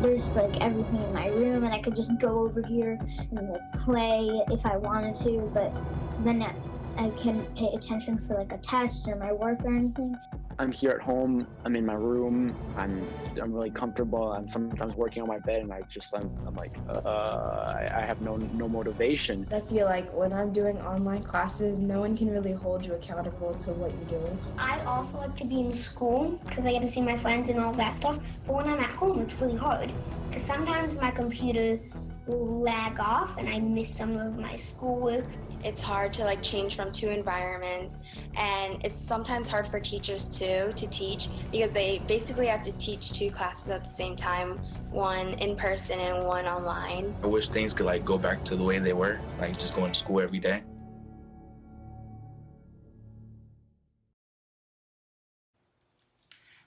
there's like everything in my room, and I could just go over here and like play if I wanted to, but then I couldn't pay attention for like a test or my work or anything. I'm here at home. I'm in my room. I'm really comfortable. I'm sometimes working on my bed, and I'm like I have no motivation. I feel like when I'm doing online classes, no one can really hold you accountable to what you're doing. I also like to be in school because I get to see my friends and all that stuff. But when I'm at home, it's really hard because sometimes my computer will lag off and I miss some of my schoolwork. It's hard to change from two environments, and it's sometimes hard for teachers too to teach because they basically have to teach two classes at the same time, one in person and one online. I wish things could go back to the way they were, just going to school every day.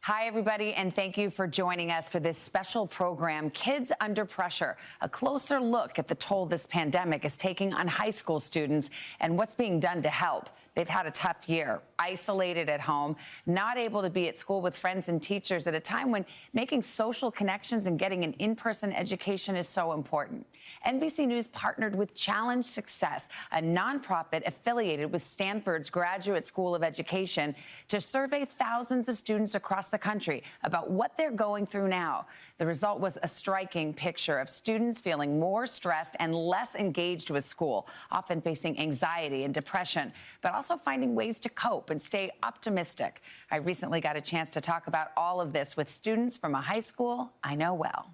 Hi, everybody, and thank you for joining us for this special program, Kids Under Pressure, a closer look at the toll this pandemic is taking on high school students and what's being done to help. They've had a tough year, isolated at home, not able to be at school with friends and teachers at a time when making social connections and getting an in-person education is so important. NBC News partnered with Challenge Success, a nonprofit affiliated with Stanford's Graduate School of Education, to survey thousands of students across the country about what they're going through now. The result was a striking picture of students feeling more stressed and less engaged with school, often facing anxiety and depression, but also finding ways to cope and stay optimistic. I recently got a chance to talk about all of this with students from a high school I know well.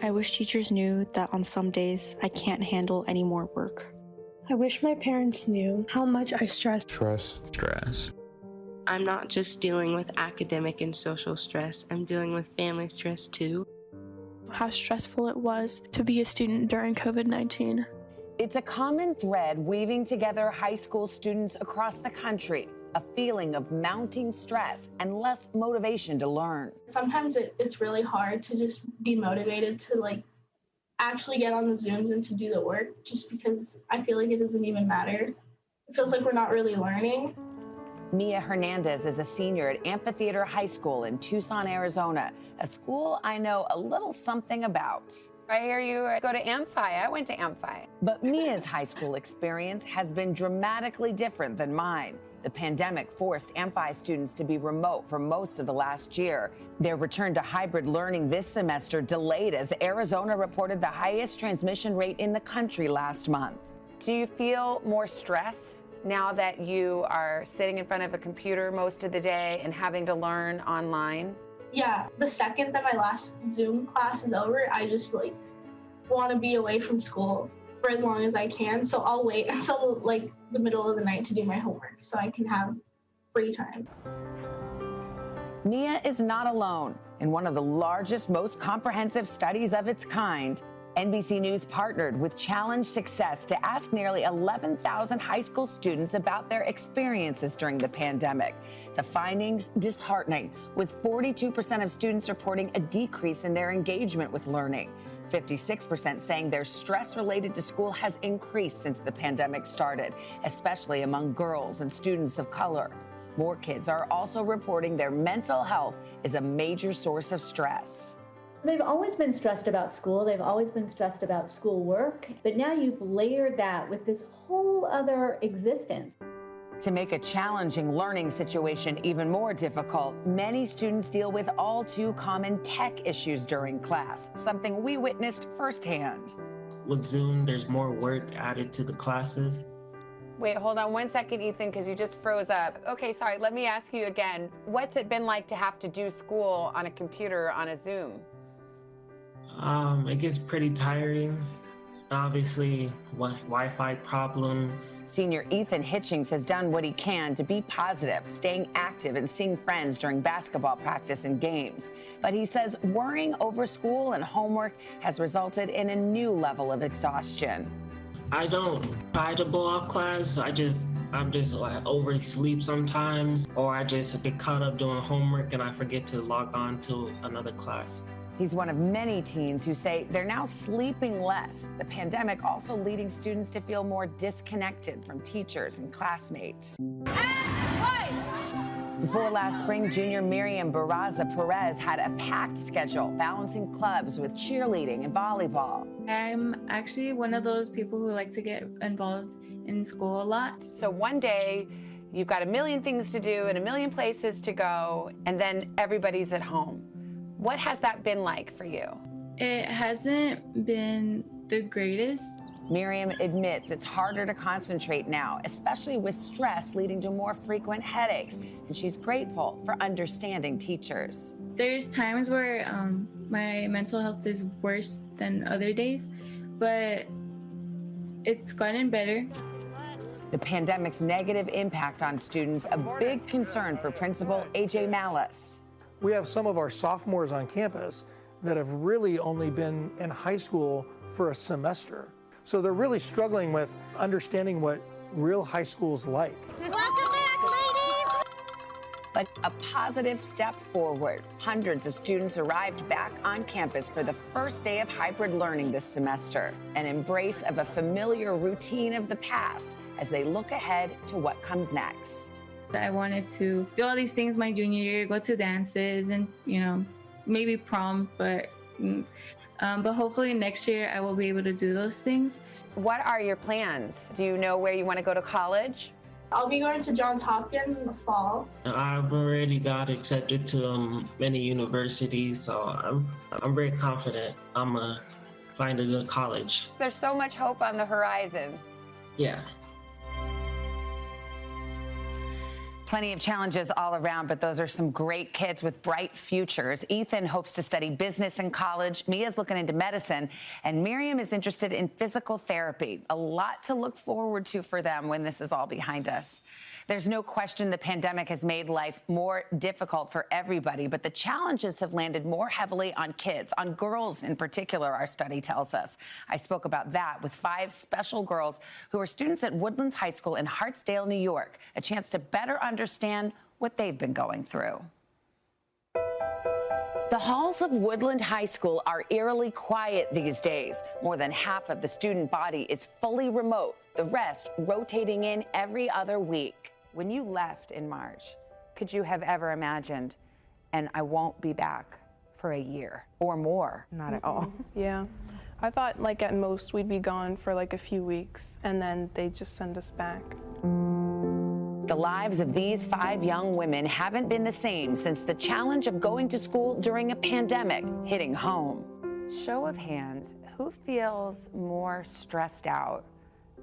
I wish teachers knew that on some days I can't handle any more work. I wish my parents knew how much I stress. Stress. I'm not just dealing with academic and social stress, I'm dealing with family stress too. How stressful it was to be a student during COVID-19. It's a common thread weaving together high school students across the country, a feeling of mounting stress and less motivation to learn. Sometimes it's really hard to just be motivated to actually get on the Zooms and to do the work, just because I feel like it doesn't even matter. It feels like we're not really learning. Mia Hernandez is a senior at Amphitheater High School in Tucson, Arizona, a school I know a little something about. I hear you go to Amphi. I went to Amphi. But Mia's high school experience has been dramatically different than mine. The pandemic forced Amphi students to be remote for most of the last year. Their return to hybrid learning this semester delayed as Arizona reported the highest transmission rate in the country last month. Do you feel more stress now that you are sitting in front of a computer most of the day and having to learn online? Yeah, the second that my last Zoom class is over, I just want to be away from school for as long as I can. So I'll wait until the middle of the night to do my homework so I can have free time. Mia is not alone. In one of the largest, most comprehensive studies of its kind, NBC News partnered with Challenge Success to ask nearly 11,000 high school students about their experiences during the pandemic. The findings disheartening, with 42% of students reporting a decrease in their engagement with learning. 56% saying their stress related to school has increased since the pandemic started, especially among girls and students of color. More kids are also reporting their mental health is a major source of stress. They've always been stressed about school. They've always been stressed about schoolwork. But now you've layered that with this whole other existence. To make a challenging learning situation even more difficult, many students deal with all too common tech issues during class, something we witnessed firsthand. With Zoom, there's more work added to the classes. Wait, hold on 1 second, Ethan, because you just froze up. Okay, sorry, let me ask you again. What's it been like to have to do school on a computer on a Zoom? It gets pretty tiring. Obviously, Wi-Fi problems. Senior Ethan Hitchings has done what he can to be positive, staying active and seeing friends during basketball practice and games. But he says worrying over school and homework has resulted in a new level of exhaustion. I don't try to blow off class. I'm just oversleep sometimes, or I just get caught up doing homework and I forget to log on to another class. He's one of many teens who say they're now sleeping less. The pandemic also leading students to feel more disconnected from teachers and classmates. Before last spring, junior Miriam Barraza Perez had a packed schedule, balancing clubs with cheerleading and volleyball. I'm actually one of those people who like to get involved in school a lot. So one day, you've got a million things to do and a million places to go, and then everybody's at home. What has that been like for you? It hasn't been the greatest. Miriam admits it's harder to concentrate now, especially with stress leading to more frequent headaches, and she's grateful for understanding teachers. There's times where my mental health is worse than other days, but it's gotten better. The pandemic's negative impact on students, a big concern for Principal A.J. Malice. We have some of our sophomores on campus that have really only been in high school for a semester. So they're really struggling with understanding what real high school is like. Welcome back, ladies! But a positive step forward. Hundreds of students arrived back on campus for the first day of hybrid learning this semester, an embrace of a familiar routine of the past as they look ahead to what comes next. I wanted to do all these things my junior year, go to dances and, maybe prom, but hopefully next year I will be able to do those things. What are your plans? Do you know where you want to go to college? I'll be going to Johns Hopkins in the fall. I've already got accepted to many universities, so I'm very confident I'm gonna find a good college. There's so much hope on the horizon. Yeah. Plenty of challenges all around, but those are some great kids with bright futures. Ethan hopes to study business in college. Mia's looking into medicine, and Miriam is interested in physical therapy. A lot to look forward to for them when this is all behind us. There's no question the pandemic has made life more difficult for everybody, but the challenges have landed more heavily on kids, on girls in particular, our study tells us. I spoke about that with 5 special girls who are students at Woodlands High School in Hartsdale, New York, a chance to better understand what they've been going through. The halls of Woodland High School are eerily quiet these days. More than half of the student body is fully remote, the rest rotating in every other week. When you left in March, could you have ever imagined, and I won't be back for a year or more? Not at all. Yeah. I thought at most we'd be gone for a few weeks and then they'd just send us back. The lives of these 5 young women haven't been the same since the challenge of going to school during a pandemic hitting home. Show of hands, who feels more stressed out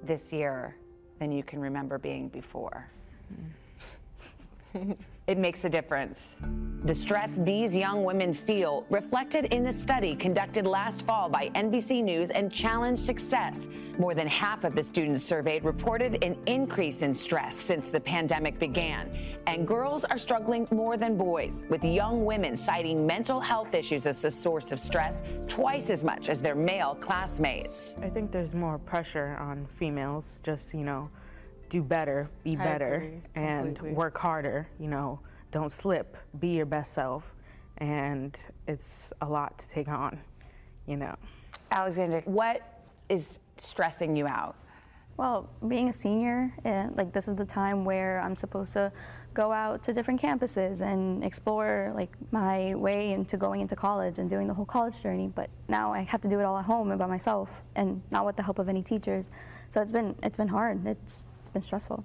this year than you can remember being before? It makes a difference. The stress these young women feel reflected in a study conducted last fall by NBC News and Challenge Success. More than half of the students surveyed reported an increase in stress since the pandemic began. And girls are struggling more than boys, with young women citing mental health issues as a source of stress twice as much as their male classmates. I think there's more pressure on females, just, do better, be better, and work harder, don't slip, be your best self, and it's a lot to take on, Alexandra, what is stressing you out? Well, being a senior, this is the time where I'm supposed to go out to different campuses and explore my way into going into college and doing the whole college journey, but now I have to do it all at home and by myself and not with the help of any teachers. So it's been hard. It's been stressful.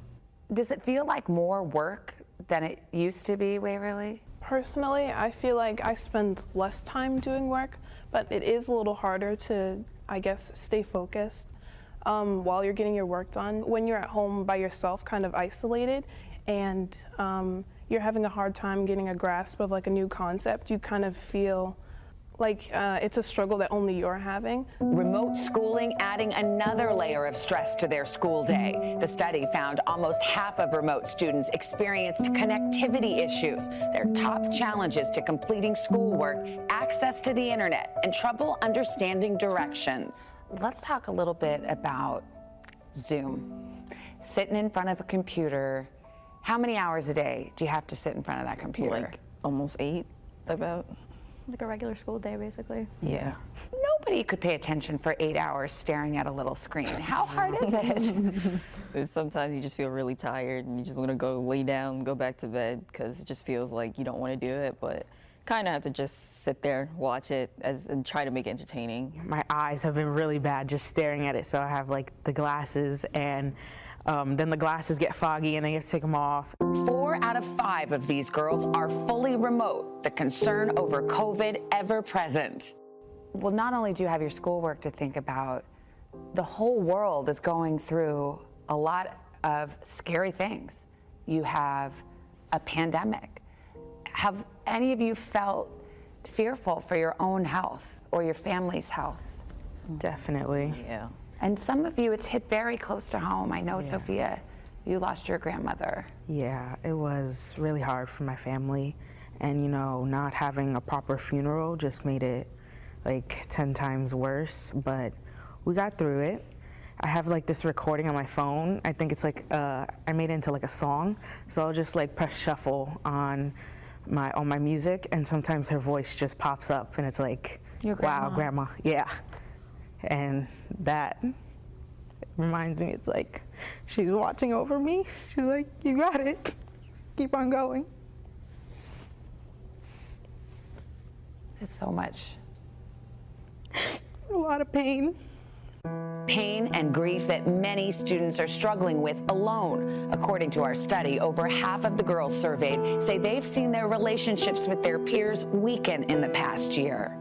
Does it feel like more work than it used to be, Waverly? Personally, I feel like I spend less time doing work, but it is a little harder to, I guess, stay focused while you're getting your work done. When you're at home by yourself, kind of isolated, and you're having a hard time getting a grasp of a new concept, you kind of feel like it's a struggle that only you're having. Remote schooling adding another layer of stress to their school day. The study found almost half of remote students experienced connectivity issues. Their top challenges to completing schoolwork, access to the internet, and trouble understanding directions. Let's talk a little bit about Zoom. Sitting in front of a computer, how many hours a day do you have to sit in front of that computer? Almost 8, about. Like a regular school day, basically. Yeah. nobody could pay attention for 8 hours staring at a little screen. How hard is it? Sometimes you just feel really tired and you just want to go lay down, go back to bed, because it just feels like you don't want to do it, but kind of have to just sit there, watch it, and try to make it entertaining. My eyes have been really bad just staring at it, so I have like the glasses, and then the glasses get foggy and then you have to take them off. 4 out of 5 of these girls are fully remote, the concern over COVID ever present. Well, not only do you have your schoolwork to think about, the whole world is going through a lot of scary things. You have a pandemic. Have any of you felt fearful for your own health or your family's health? Definitely. Yeah. And some of you, it's hit very close to home. I know, Sophia, you lost your grandmother. Yeah, it was really hard for my family. And, you know, not having a proper funeral just made it like 10 times worse, but we got through it. I have like this recording on my phone. I think it's like, I made it into like a song. So I'll just like press shuffle on my music, and sometimes her voice just pops up and it's like, wow, grandma, yeah. And that reminds me, it's like, she's watching over me. She's like, you got it, keep on going. It's so much. A lot of pain. Pain and grief that many students are struggling with alone. According to our study, over half of the girls surveyed say they've seen their relationships with their peers weaken in the past year.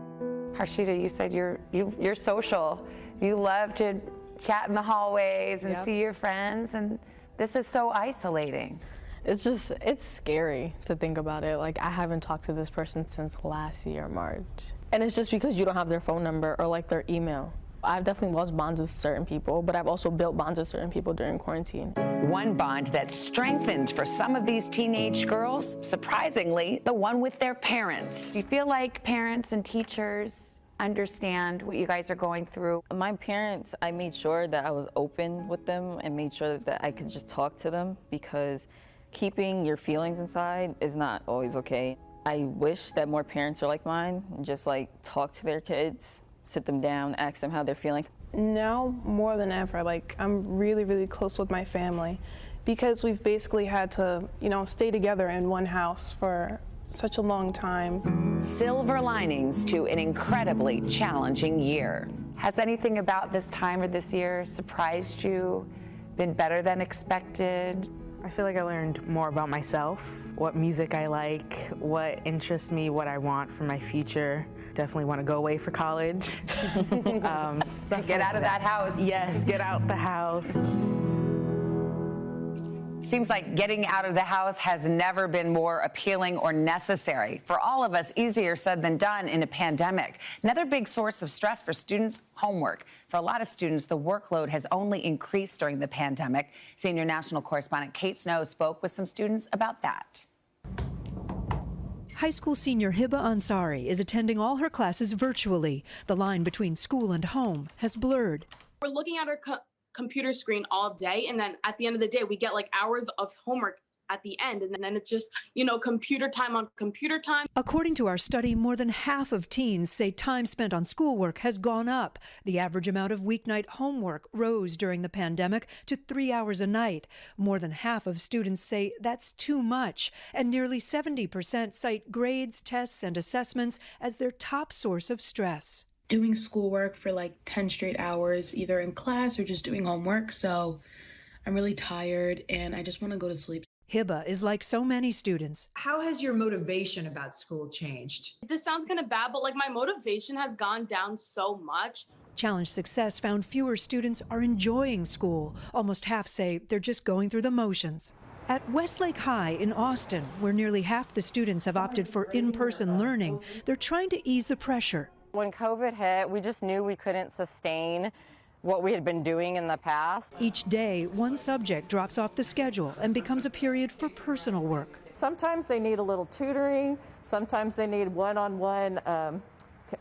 Harshita, you said you're social. You love to chat in the hallways and see your friends, and this is so isolating. It's scary to think about it. Like, I haven't talked to this person since last year, March. And it's just because you don't have their phone number or like their email. I've definitely lost bonds with certain people, but I've also built bonds with certain people during quarantine. One bond that strengthened for some of these teenage girls, surprisingly, the one with their parents. Do you feel like parents and teachers understand what you guys are going through? My parents, I made sure that I was open with them and made sure that I could just talk to them, because keeping your feelings inside is not always okay. I wish that more parents are like mine and just like talk to their kids, sit them down, ask them how they're feeling. Now more than ever, like, I'm really, really close with my family because we've basically had to, stay together in one house for such a long time. Silver linings to an incredibly challenging year. Has anything about this time or this year surprised you, been better than expected? I feel like I learned more about myself, what music I like, what interests me, what I want for my future. Definitely want to go away for college. Get out of that house. Yes, get out the house. Seems like getting out of the house has never been more appealing or necessary. For all of us, easier said than done in a pandemic. Another big source of stress for students, homework. For a lot of students, the workload has only increased during the pandemic. Senior national correspondent Kate Snow spoke with some students about that. High school senior Hiba Ansari is attending all her classes virtually. The line between school and home has blurred. We're looking at our computer screen all day, and then at the end of the day, we get like hours of homework at the end, and then it's just, computer time on computer time. According to our study, more than half of teens say time spent on schoolwork has gone up. The average amount of weeknight homework rose during the pandemic to 3 hours a night. More than half of students say that's too much, and nearly 70% cite grades, tests, and assessments as their top source of stress. Doing schoolwork for like 10 straight hours, either in class or just doing homework, so I'm really tired and I just want to go to sleep. Hiba is like so many students. How has your motivation about school changed? This sounds kind of bad, but like my motivation has gone down so much. Challenge Success found fewer students are enjoying school. Almost half say they're just going through the motions. At Westlake High in Austin, where nearly half the students have opted for in-person learning, they're trying to ease the pressure. When COVID hit, we just knew we couldn't sustain what we had been doing in the past. Each day, one subject drops off the schedule and becomes a period for personal work. Sometimes they need a little tutoring, sometimes they need one-on-one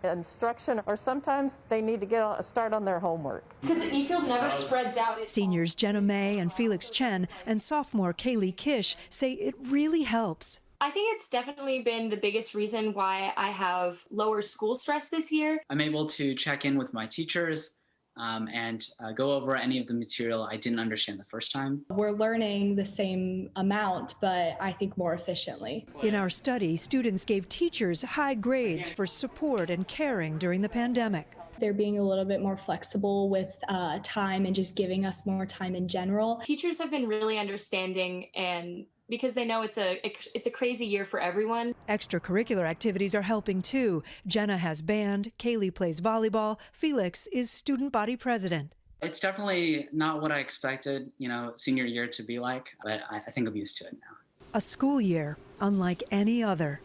instruction, or sometimes they need to start on their homework. Because the e-field never spreads out. Seniors Jenna May and Felix Chen and sophomore Kaylee Kish say it really helps. I think it's definitely been the biggest reason why I have lower school stress this year. I'm able to check in with my teachers and go over any of the material I didn't understand the first time. We're learning the same amount, but I think more efficiently. In our study, students gave teachers high grades for support and caring during the pandemic. They're being a little bit more flexible with time and just giving us more time in general. Teachers have been really understanding, and because they know it's a crazy year for everyone. Extracurricular activities are helping too. Jenna has band, Kaylee plays volleyball, Felix is student body president. It's definitely not what I expected, senior year to be like, but I think I'm used to it now. A school year unlike any other.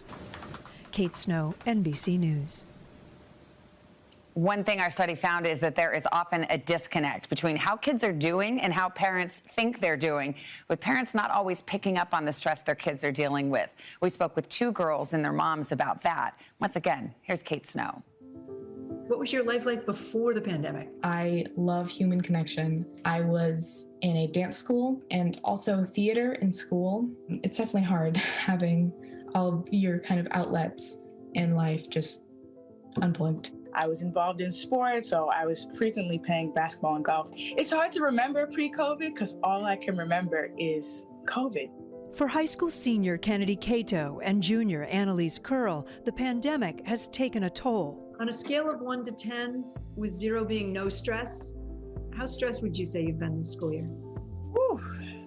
Kate Snow, NBC News. One thing our study found is that there is often a disconnect between how kids are doing and how parents think they're doing, with parents not always picking up on the stress their kids are dealing with. We spoke with 2 girls and their moms about that. Once again, here's Kate Snow. What was your life like before the pandemic? I love human connection. I was in a dance school and also theater in school. It's definitely hard having all of your kind of outlets in life just unplugged. I was involved in sports, so I was frequently playing basketball and golf. It's hard to remember pre-COVID because all I can remember is COVID. For high school senior Kennedy Cato and junior Annalise Curl, the pandemic has taken a toll. On a scale of 1 to 10, with 0 being no stress, how stressed would you say you've been this school year? Whew.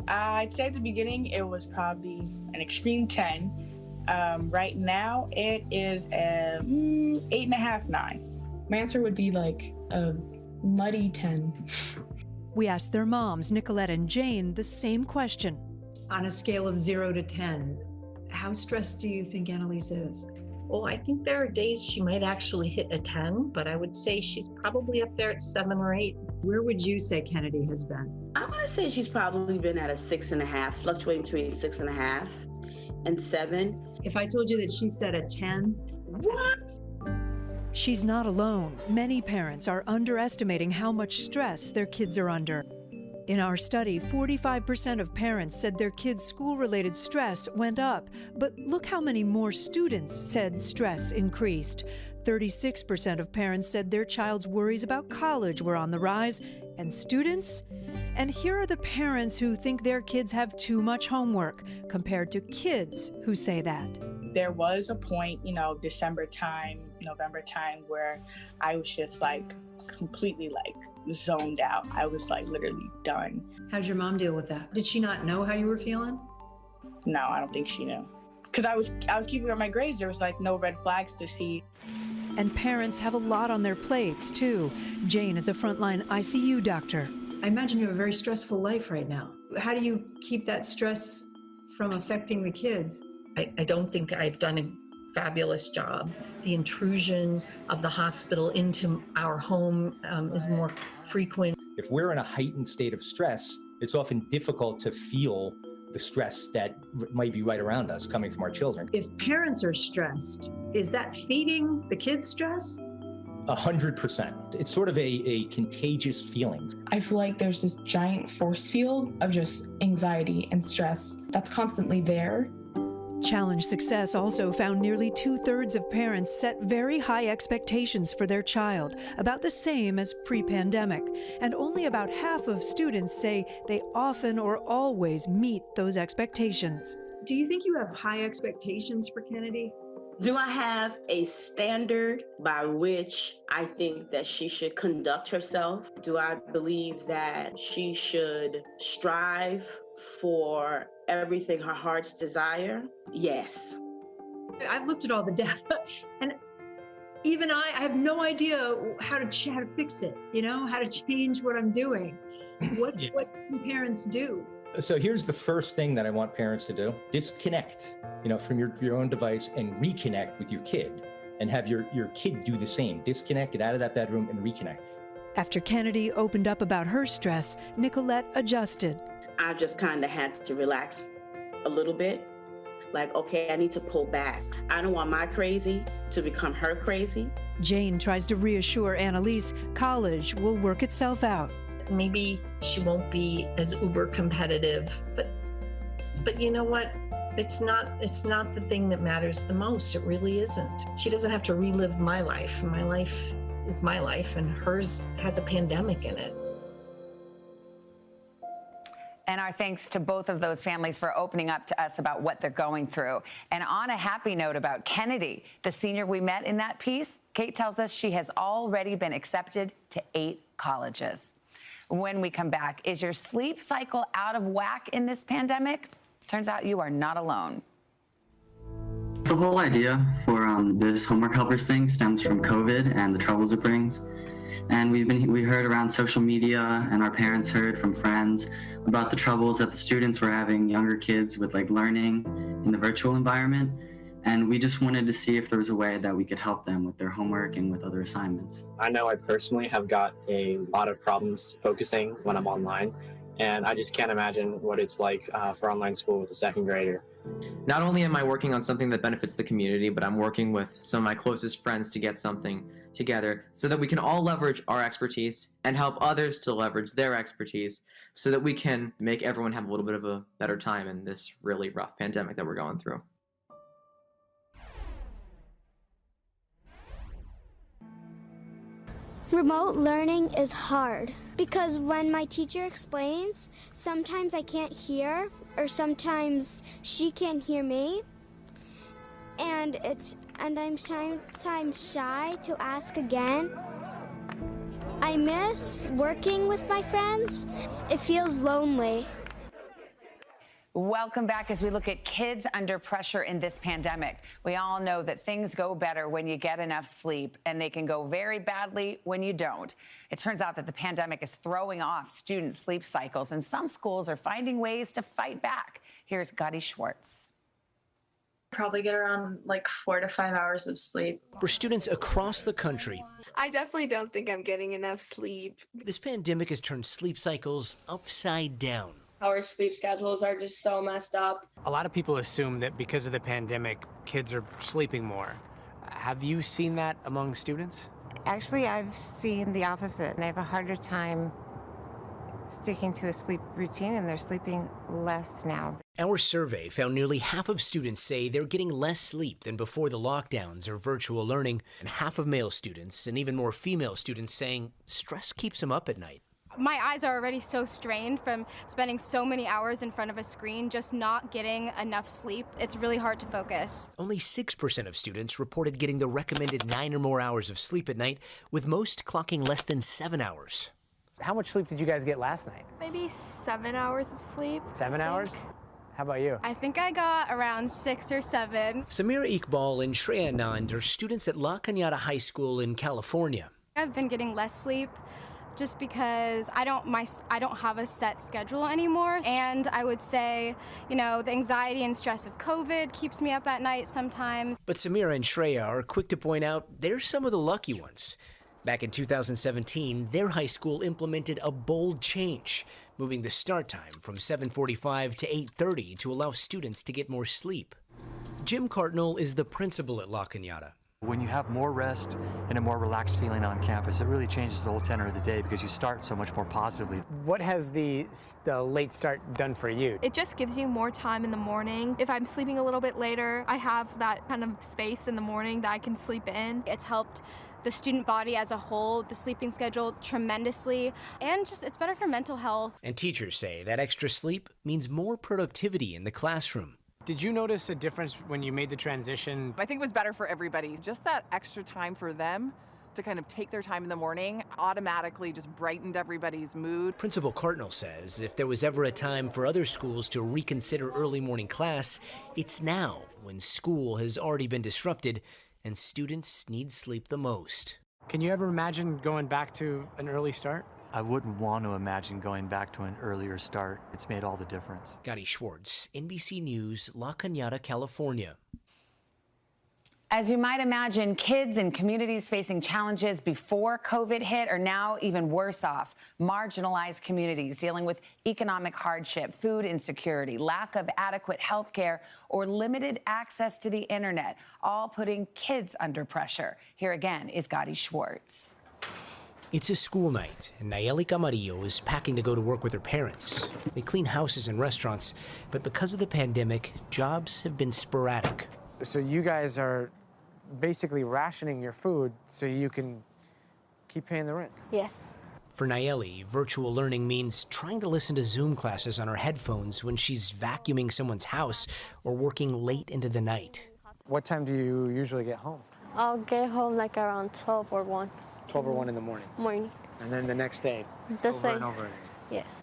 I'd say at the beginning it was probably an extreme 10. Right now it is 8.5, 9. My answer would be like a muddy 10. We asked their moms, Nicolette and Jane, the same question. On a scale of 0 to 10, how stressed do you think Annalise is? Well, I think there are days she might actually hit a 10, but I would say she's probably up there at 7 or 8. Where would you say Kennedy has been? I'm going to say she's probably been at a 6.5, fluctuating between 6.5 and 7. If I told you that she said a 10? What? She's not alone. Many parents are underestimating how much stress their kids are under. In our study, 45% of parents said their kids' school-related stress went up, but look how many more students said stress increased. 36% of parents said their child's worries about college were on the rise, and students? And here are the parents who think their kids have too much homework compared to kids who say that. There was a point, December time, November time, where I was just completely zoned out. I was literally done. How'd your mom deal with that? Did she not know how you were feeling? No, I don't think she knew. Because I was keeping up my grades. There was no red flags to see. And parents have a lot on their plates too. Jane is a frontline ICU doctor. I imagine you have a very stressful life right now. How do you keep that stress from affecting the kids? I don't think I've done a fabulous job. The intrusion of the hospital into our home is more frequent. If we're in a heightened state of stress, it's often difficult to feel the stress that might be right around us coming from our children. If parents are stressed, is that feeding the kids stress? 100%. It's sort of a contagious feeling. I feel like there's this giant force field of just anxiety and stress that's constantly there. Challenge Success also found nearly 2/3 of parents set very high expectations for their child, about the same as pre-pandemic. And only about half of students say they often or always meet those expectations. Do you think you have high expectations for Kennedy? Do I have a standard by which I think that she should conduct herself? Do I believe that she should strive for everything her heart's desire? Yes. I've looked at all the data, and even I have no idea how to fix it, how to change what I'm doing. What can parents do? So here's the first thing that I want parents to do. Disconnect, from your own device and reconnect with your kid, and have your kid do the same. Disconnect, get out of that bedroom and reconnect. After Kennedy opened up about her stress, Nicolette adjusted. I just kind of had to relax a little bit. Okay, I need to pull back. I don't want my crazy to become her crazy. Jane tries to reassure Annalise college will work itself out. Maybe she won't be as uber competitive, but you know what? It's not the thing that matters the most. It really isn't. She doesn't have to relive my life. My life is my life, and hers has a pandemic in it. And our thanks to both of those families for opening up to us about what they're going through. And on a happy note about Kennedy, the senior we met in that piece, Kate tells us she has already been accepted to 8 colleges. When we come back, is your sleep cycle out of whack in this pandemic? Turns out you are not alone. The whole idea for this homework helpers thing stems from COVID and the troubles it brings. And we heard around social media, and our parents heard from friends about the troubles that the students were having, younger kids with like learning in the virtual environment. And we just wanted to see if there was a way that we could help them with their homework and with other assignments. I know I personally have got a lot of problems focusing when I'm online, and I just can't imagine what it's like for online school with a second grader. Not only am I working on something that benefits the community, but I'm working with some of my closest friends to get something together so that we can all leverage our expertise and help others to leverage their expertise so that we can make everyone have a little bit of a better time in this really rough pandemic that we're going through. Remote learning is hard because when my teacher explains, sometimes I can't hear or sometimes she can't hear me. And I'm sometimes shy to ask again. I miss working with my friends. It feels lonely. Welcome back as we look at kids under pressure in this pandemic. We all know that things go better when you get enough sleep, and they can go very badly when you don't. It turns out that the pandemic is throwing off students' sleep cycles, and some schools are finding ways to fight back. Here's Gotti Schwartz. Probably get around like 4 to 5 hours of sleep. For students across the country, I definitely don't think I'm getting enough sleep. This pandemic has turned sleep cycles upside down. Our sleep schedules are just so messed up. A lot of people assume that because of the pandemic, kids are sleeping more. Have you seen that among students? Actually, I've seen the opposite. They have a harder time sticking to a sleep routine, and they're sleeping less now. Our survey found nearly half of students say they're getting less sleep than before the lockdowns or virtual learning, and half of male students and even more female students saying stress keeps them up at night. My eyes are already so strained from spending so many hours in front of a screen, just not getting enough sleep. It's really hard to focus. Only 6% of students reported getting the recommended 9 or more hours of sleep at night, with most clocking less than 7 hours. How much sleep did you guys get last night? Maybe 7 hours of sleep. 7 hours? How about you? I think I got around 6 or 7. Samira Iqbal and Shreya Nand are students at La Cañada High School in California. I've been getting less sleep just because I don't have a set schedule anymore. And I would say, you know, the anxiety and stress of COVID keeps me up at night sometimes. But Samira and Shreya are quick to point out they're some of the lucky ones. Back in 2017, their high school implemented a bold change, moving the start time from 7:45 to 8:30 to allow students to get more sleep. Jim Cartnell is the principal at La Cañada. When you have more rest and a more relaxed feeling on campus, it really changes the whole tenor of the day because you start so much more positively. What has the late start done for you? It just gives you more time in the morning. If I'm sleeping a little bit later, I have that kind of space in the morning that I can sleep in. It's helped the student body as a whole, the sleeping schedule tremendously, and just it's better for mental health. And teachers say that extra sleep means more productivity in the classroom. Did you notice a difference when you made the transition? I think it was better for everybody. Just that extra time for them to kind of take their time in the morning automatically just brightened everybody's mood. Principal Cartnell says if there was ever a time for other schools to reconsider early morning class, it's now, when school has already been disrupted and students need sleep the most. Can you ever imagine going back to an early start? I wouldn't want to imagine going back to an earlier start. It's made all the difference. Gotti Schwartz, NBC News, La Cañada, California. As you might imagine, kids in communities facing challenges before COVID hit are now even worse off. Marginalized communities dealing with economic hardship, food insecurity, lack of adequate health care, or limited access to the internet, all putting kids under pressure. Here again is Gotti Schwartz. It's a school night, and Nayeli Camarillo is packing to go to work with her parents. They clean houses and restaurants, but because of the pandemic, jobs have been sporadic. So you guys are basically rationing your food so you can keep paying the rent? Yes. For Nayeli, virtual learning means trying to listen to Zoom classes on her headphones when she's vacuuming someone's house or working late into the night. What time do you usually get home? I'll get home like around 12 or 1. 12 or 1 in the morning? Morning. And then the next day, over and over again? Yes.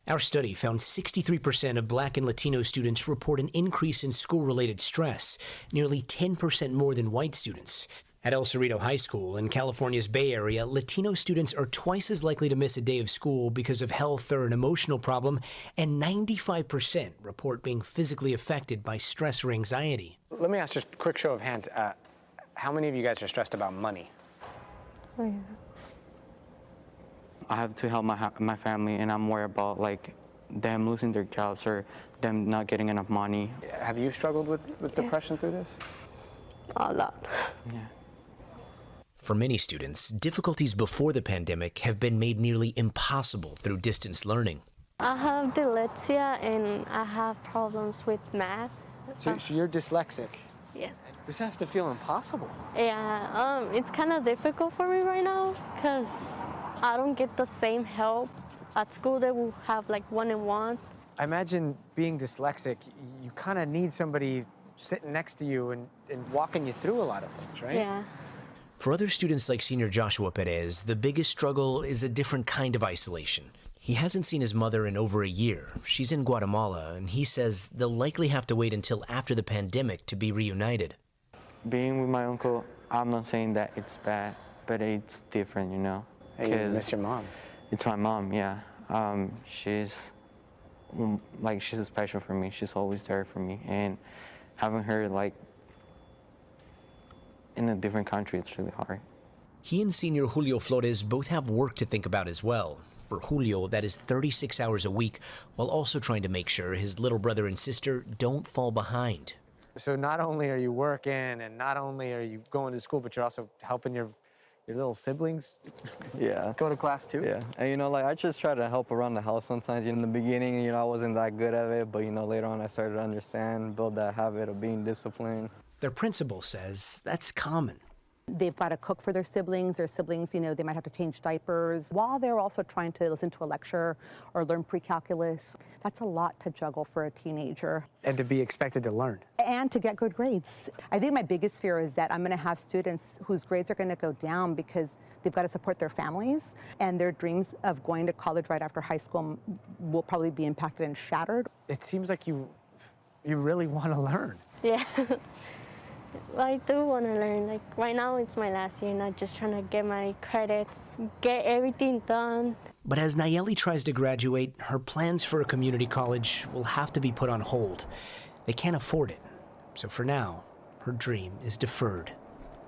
Our study found 63% of Black and Latino students report an increase in school-related stress, nearly 10% more than white students. At El Cerrito High School in California's Bay Area, Latino students are twice as likely to miss a day of school because of health or an emotional problem, and 95% report being physically affected by stress or anxiety. Let me ask just a quick show of hands. How many of you guys are stressed about money? Oh, yeah. I have to help my family, and I'm worried about like them losing their jobs or them not getting enough money. Have you struggled with depression through this? A lot. Yeah. For many students, difficulties before the pandemic have been made nearly impossible through distance learning. I have dyslexia and I have problems with math. So you're dyslexic? Yes. This has to feel impossible. Yeah, it's kind of difficult for me right now because I don't get the same help. At school, they will have like one-on-one. I imagine being dyslexic, you kind of need somebody sitting next to you and walking you through a lot of things, right? Yeah. For other students like senior Joshua Perez, the biggest struggle is a different kind of isolation. He hasn't seen his mother in over a year. She's in Guatemala, and he says they'll likely have to wait until after the pandemic to be reunited. Being with my uncle, I'm not saying that it's bad, but it's different, you know? Hey, you miss your mom. It's my mom, yeah. She's special for me. She's always there for me. And having her, like, in a different country, it's really hard. He and senior Julio Flores both have work to think about as well. For Julio, that is 36 hours a week, while also trying to make sure his little brother and sister don't fall behind. So not only are you working and not only are you going to school, but you're also helping your little siblings Yeah. go to class too? Yeah. And, you know, like, I just try to help around the house sometimes. In the beginning, you know, I wasn't that good at it, but, you know, later on I started to understand, build that habit of being disciplined. Their principal says that's common. They've got to cook for their siblings. Their siblings, you know, they might have to change diapers while they're also trying to listen to a lecture or learn pre-calculus. That's a lot to juggle for a teenager. And to be expected to learn. And to get good grades. I think my biggest fear is that I'm going to have students whose grades are going to go down because they've got to support their families, and their dreams of going to college right after high school will probably be impacted and shattered. It seems like you really want to learn. Yeah. I do want to learn. Like, right now, it's my last year, not just trying to get my credits, get everything done. But as Nayeli tries to graduate, her plans for a community college will have to be put on hold. They can't afford it. So for now, her dream is deferred.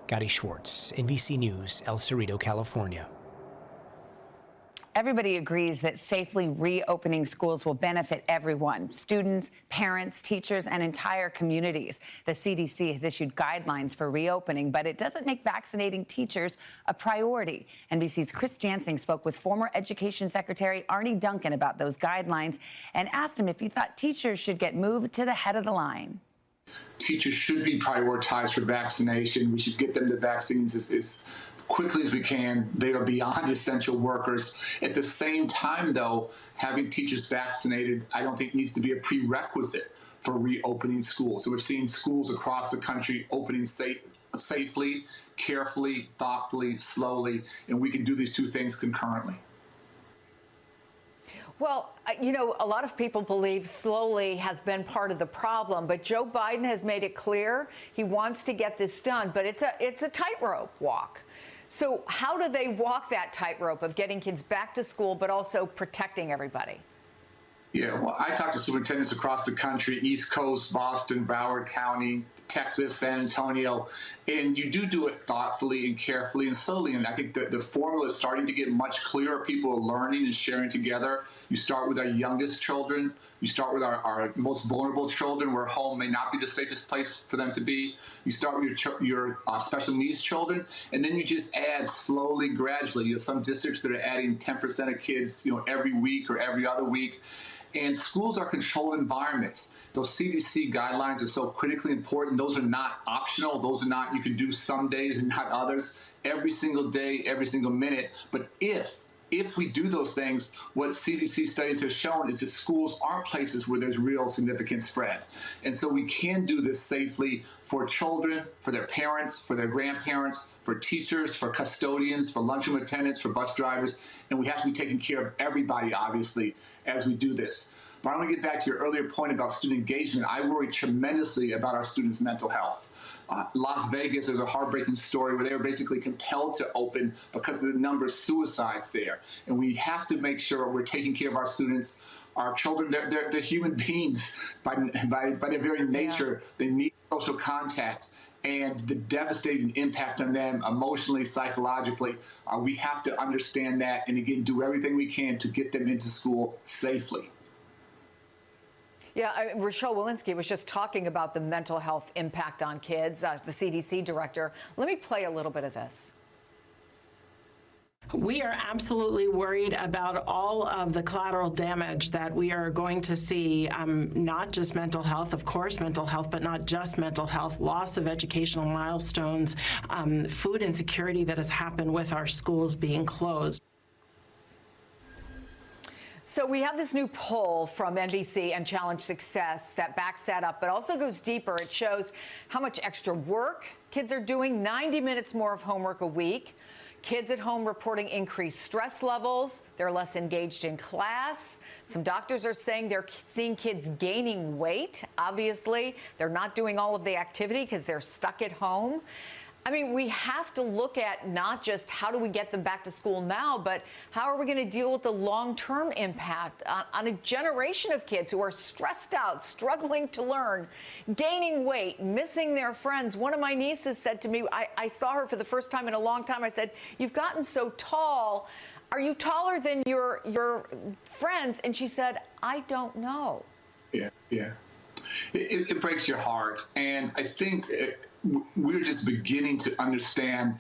Gary Schwartz, NBC News, El Cerrito, California. Everybody agrees that safely reopening schools will benefit everyone, students, parents, teachers, and entire communities. The CDC has issued guidelines for reopening, but it doesn't make vaccinating teachers a priority. NBC's Chris Jansing spoke with former Education Secretary Arne Duncan about those guidelines and asked him if he thought teachers should get moved to the head of the line. Teachers should be prioritized for vaccination. We should get them the vaccines as quickly as we can. They are beyond essential workers. At the same time, though, having teachers vaccinated, I don't think needs to be a prerequisite for reopening schools. So we're seeing schools across the country opening safely, carefully, thoughtfully, slowly, and we can do these two things concurrently. Well, you know, a lot of people believe slowly has been part of the problem, but Joe Biden has made it clear he wants to get this done, but it's a tightrope walk. So how do they walk that tightrope of getting kids back to school, but also protecting everybody? Yeah, well, I talk to superintendents across the country, East Coast, Boston, Broward County, Texas, San Antonio, and you do it thoughtfully and carefully and slowly. And I think that the formula is starting to get much clearer. People are learning and sharing together. You start with our youngest children. You start with our most vulnerable children, where home may not be the safest place for them to be. You start with your special needs children, and then you just add slowly, gradually. You have some districts that are adding 10% of kids, every week or every other week. And schools are controlled environments. Those CDC guidelines are so critically important. Those are not optional. Those are not, you can do some days and not others. Every single day, every single minute. But if we do those things, what CDC studies have shown is that schools aren't places where there's real significant spread. And so we can do this safely for children, for their parents, for their grandparents, for teachers, for custodians, for lunchroom attendants, for bus drivers. And we have to be taking care of everybody, obviously, as we do this. But I want to get back to your earlier point about student engagement. I worry tremendously about our students' mental health. Las Vegas, there's a heartbreaking story where they were basically compelled to open because of the number of suicides there. And we have to make sure we're taking care of our students. Our children, they're human beings by their very nature. They need social contact, and the devastating impact on them emotionally, psychologically. We have to understand that, and again, do everything we can to get them into school safely. Yeah, Rochelle Walensky was just talking about the mental health impact on kids, the CDC director. Let me play a little bit of this. We are absolutely worried about all of the collateral damage that we are going to see, not just mental health, of course, mental health, but not just mental health, loss of educational milestones, food insecurity that has happened with our schools being closed. So we have this new poll from NBC and Challenge Success that backs that up, but also goes deeper. It shows how much extra work kids are doing, 90 minutes more of homework a week. Kids at home reporting increased stress levels. They're less engaged in class. Some doctors are saying they're seeing kids gaining weight. Obviously, they're not doing all of the activity because they're stuck at home. I mean, we have to look at not just how do we get them back to school now, but how are we going to deal with the long-term impact on a generation of kids who are stressed out, struggling to learn, gaining weight, missing their friends. One of my nieces said to me, I saw her for the first time in a long time. I said, "You've gotten so tall. Are you taller than your friends?" And she said, "I don't know." Yeah. It breaks your heart. And I think we're just beginning to understand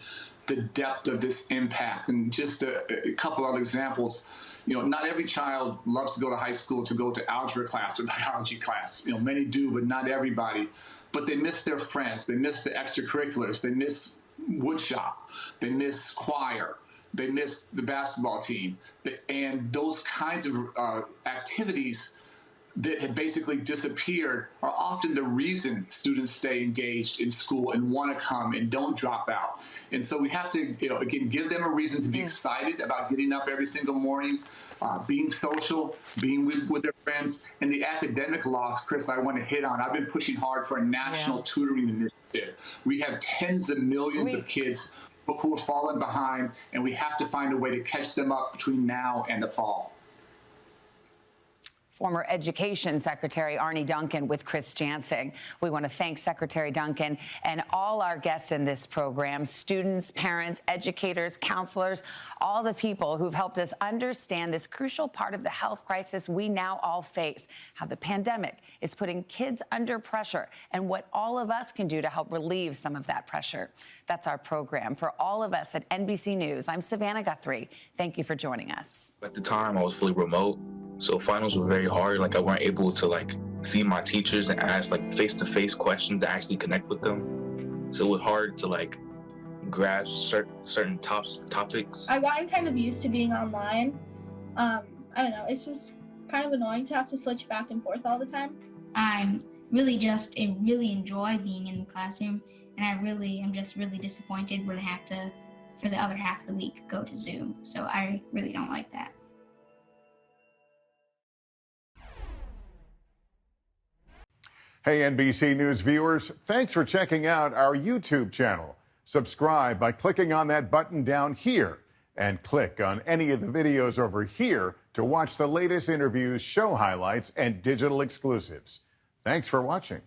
the depth of this impact. And just a couple other examples, not every child loves to go to high school to go to algebra class or biology class. Many do, but not everybody. But they miss their friends. They miss the extracurriculars. They miss woodshop. They miss choir. They miss the basketball team. And those kinds of activities that have basically disappeared are often the reason students stay engaged in school and want to come and don't drop out. And so we have to, again, give them a reason to be excited about getting up every single morning, being social, being with their friends. And the academic loss, Chris, I want to hit on. I've been pushing hard for a national tutoring initiative. We have tens of millions of kids who have fallen behind, and we have to find a way to catch them up between now and the fall. Former Education Secretary Arne Duncan with Chris Jansing. We want to thank Secretary Duncan and all our guests in this program, students, parents, educators, counselors, all the people who've helped us understand this crucial part of the health crisis we now all face, how the pandemic is putting kids under pressure and what all of us can do to help relieve some of that pressure. That's our program. For all of us at NBC News, I'm Savannah Guthrie. Thank you for joining us. At the time, I was fully remote, so finals were very hard. I weren't able to see my teachers and ask face-to-face questions to actually connect with them. So it was hard to grasp certain topics. I've gotten kind of used to being online. I don't know, it's just kind of annoying to have to switch back and forth all the time. I really enjoy being in the classroom, and I am just really disappointed when I have to, for the other half of the week, go to Zoom. So I really don't like that. Hey, NBC News viewers, thanks for checking out our YouTube channel. Subscribe by clicking on that button down here. And click on any of the videos over here to watch the latest interviews, show highlights, and digital exclusives. Thanks for watching.